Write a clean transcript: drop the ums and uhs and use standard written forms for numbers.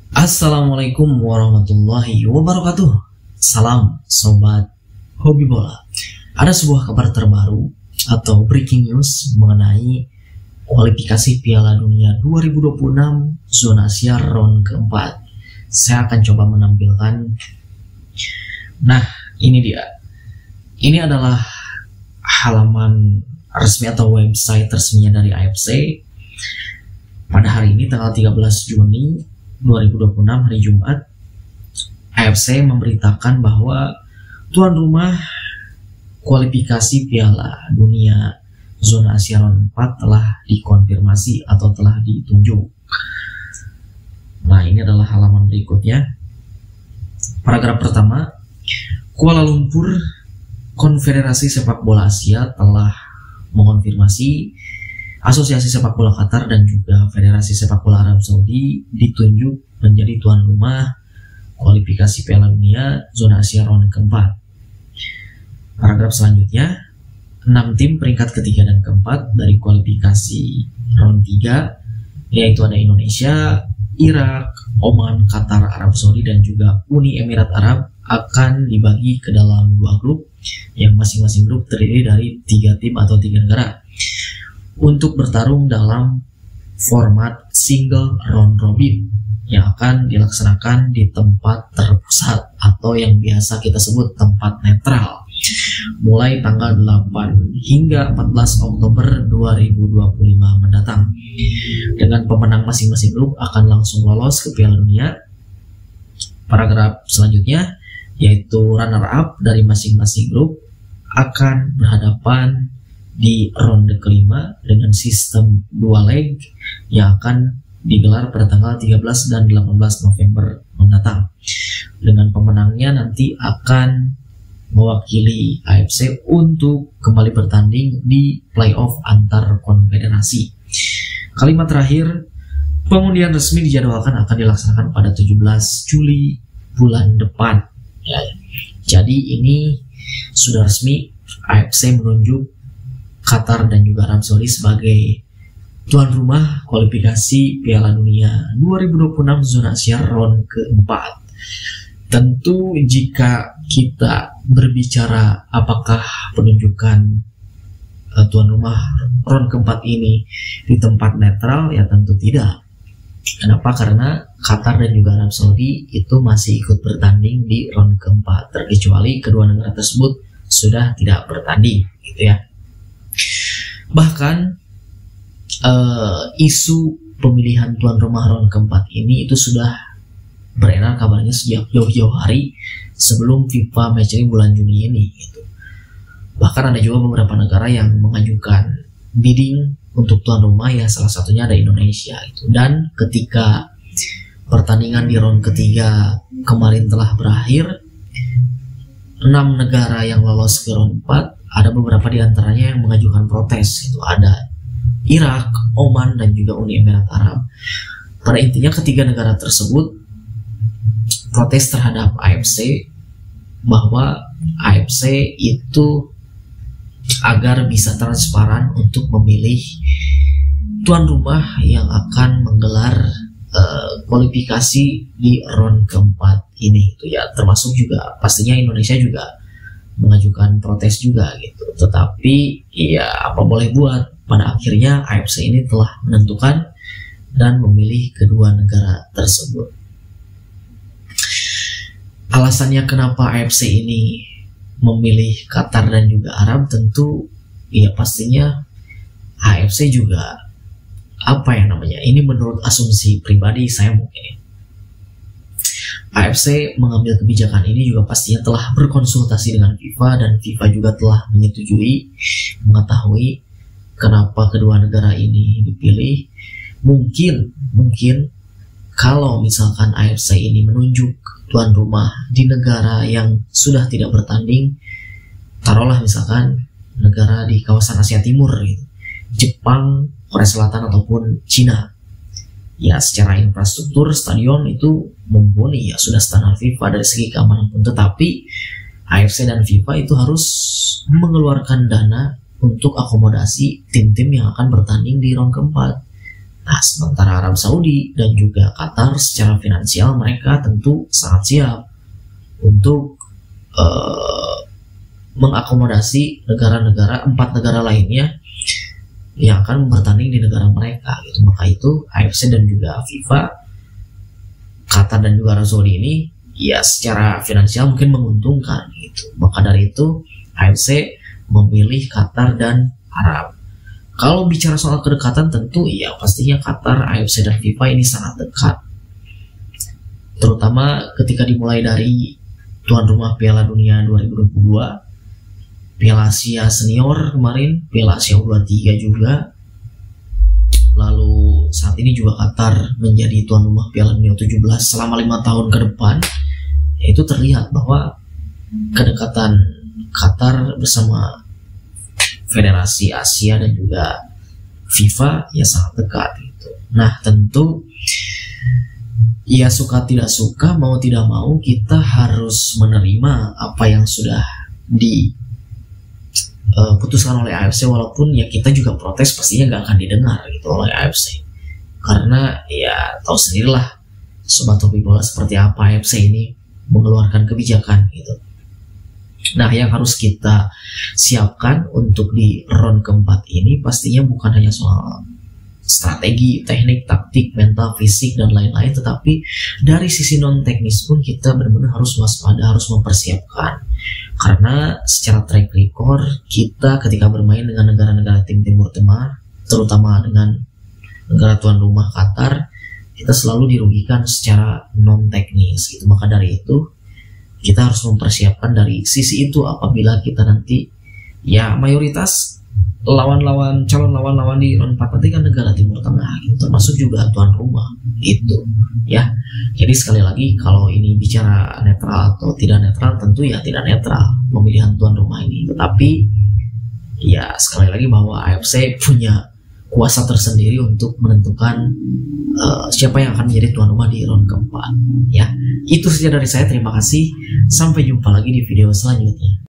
Assalamualaikum warahmatullahi wabarakatuh. Salam sobat hobi bola. Ada sebuah kabar terbaru atau breaking news mengenai kualifikasi Piala Dunia 2026 zona Asia round keempat. Saya akan coba menampilkan. Nah, ini dia. Ini adalah halaman resmi atau website resminya dari AFC. Pada hari ini tanggal 13 Juni 2026 hari Jumat, AFC memberitakan bahwa tuan rumah kualifikasi Piala Dunia zona Asia round 4 telah dikonfirmasi atau telah ditunjuk. Nah, ini adalah halaman berikutnya. Paragraf pertama, Kuala Lumpur, Konfederasi Sepak Bola Asia telah mengonfirmasi Asosiasi Sepak Bola Qatar dan juga Federasi Sepak Bola Arab Saudi ditunjuk menjadi tuan rumah kualifikasi Piala Dunia zona Asia round keempat. Paragraf selanjutnya, 6 tim peringkat ketiga dan keempat dari kualifikasi round 3, yaitu ada Indonesia, Irak, Oman, Qatar, Arab Saudi dan juga Uni Emirat Arab, akan dibagi ke dalam 2 grup yang masing-masing grup terdiri dari 3 tim atau 3 negara untuk bertarung dalam format single round robin yang akan dilaksanakan di tempat terpusat atau yang biasa kita sebut tempat netral mulai tanggal 8 hingga 14 Oktober 2025 mendatang. Dengan pemenang masing-masing grup akan langsung lolos ke Piala Dunia. Paragraf selanjutnya, yaitu runner up dari masing-masing grup akan berhadapan di ronde kelima dengan sistem 2 leg yang akan digelar pada tanggal 13 dan 18 November mendatang. Dengan pemenangnya nanti akan mewakili AFC untuk kembali bertanding di playoff antar konfederasi. Kalimat terakhir, pengundian resmi dijadwalkan akan dilaksanakan pada 17 Juli bulan depan. Ya, jadi ini sudah resmi AFC menunjuk Qatar dan juga Arab Saudi sebagai tuan rumah kualifikasi Piala Dunia 2026 zona Asia round keempat. Tentu jika kita berbicara apakah penunjukan tuan rumah round keempat ini di tempat netral, ya tentu tidak. Kenapa? Karena Qatar dan juga Arab Saudi itu masih ikut bertanding di round keempat, terkecuali kedua negara tersebut sudah tidak bertanding, gitu ya. Bahkan isu pemilihan tuan rumah round keempat ini itu sudah beredar kabarnya sejak jauh-jauh hari sebelum FIFA matchday bulan Juni ini gitu. Bahkan ada juga beberapa negara yang mengajukan bidding untuk tuan rumah, ya salah satunya ada Indonesia gitu. Dan ketika pertandingan di round ketiga kemarin telah berakhir, 6 negara yang lolos ke round 4 ada beberapa di antaranya yang mengajukan protes. Itu ada Irak, Oman, dan juga Uni Emirat Arab. Pada intinya ketiga negara tersebut protes terhadap AFC bahwa AFC itu agar bisa transparan untuk memilih tuan rumah yang akan menggelar kualifikasi di round keempat ini. Itu ya, termasuk juga pastinya Indonesia juga mengajukan protes juga gitu. Tetapi ya apa boleh buat, pada akhirnya AFC ini telah menentukan dan memilih kedua negara tersebut. Alasannya kenapa AFC ini memilih Qatar dan juga Arab, tentu ya pastinya AFC juga ini menurut asumsi pribadi saya mungkin. AFC mengambil kebijakan ini juga pastinya telah berkonsultasi dengan FIFA dan FIFA juga telah menyetujui, mengetahui kenapa kedua negara ini dipilih. Mungkin kalau misalkan AFC ini menunjuk tuan rumah di negara yang sudah tidak bertanding, taruhlah misalkan negara di kawasan Asia Timur gitu, Jepang, Korea Selatan ataupun Cina. Ya secara infrastruktur stadion itu mumpuni, ya sudah standar FIFA dari segi keamanan pun, tetapi AFC dan FIFA itu harus mengeluarkan dana untuk akomodasi tim-tim yang akan bertanding di round keempat. Nah, sementara Arab Saudi dan juga Qatar secara finansial mereka tentu sangat siap untuk mengakomodasi negara-negara, 4 negara lainnya yang akan bertanding di negara mereka gitu. Maka itu AFC dan juga FIFA, Qatar dan juga Arab Saudi ini ya secara finansial mungkin menguntungkan gitu. Maka dari itu AFC memilih Qatar dan Arab. Kalau bicara soal kedekatan tentu ya pastinya Qatar, AFC dan FIFA ini sangat dekat. Terutama ketika dimulai dari tuan rumah Piala Dunia 2022, Piala Asia Senior kemarin, Piala Asia U23 juga. Lalu saat ini juga Qatar menjadi tuan rumah Piala Dunia 17 selama 5 tahun ke depan. Itu terlihat bahwa kedekatan Qatar bersama Federasi Asia dan juga FIFA ya sangat dekat gitu. Nah, tentu ya suka tidak suka, mau tidak mau kita harus menerima apa yang sudah diputuskan oleh AFC, walaupun ya kita juga protes pastinya nggak akan didengar gitu oleh AFC, karena ya tahu sendirilah sobat hobi bola seperti apa AFC ini mengeluarkan kebijakan gitu. Nah, yang harus kita siapkan untuk di round keempat ini pastinya bukan hanya soal strategi, teknik, taktik, mental, fisik, dan lain-lain, tetapi dari sisi non-teknis pun kita benar-benar harus waspada, harus mempersiapkan. Karena secara track record kita ketika bermain dengan negara-negara tim Timur Tengah, terutama dengan negara tuan rumah Qatar, kita selalu dirugikan secara non-teknis gitu. Maka dari itu kita harus mempersiapkan dari sisi itu apabila kita nanti ya mayoritas calon lawan-lawan di round 4 nanti kan negara Timur Tengah gitu, termasuk juga tuan rumah itu ya. Jadi sekali lagi kalau ini bicara netral atau tidak netral, tentu ya tidak netral pemilihan tuan rumah ini, tetapi ya sekali lagi bahwa AFC punya kuasa tersendiri untuk menentukan siapa yang akan menjadi tuan rumah di round keempat ya. Itu saja dari saya, terima kasih, sampai jumpa lagi di video selanjutnya.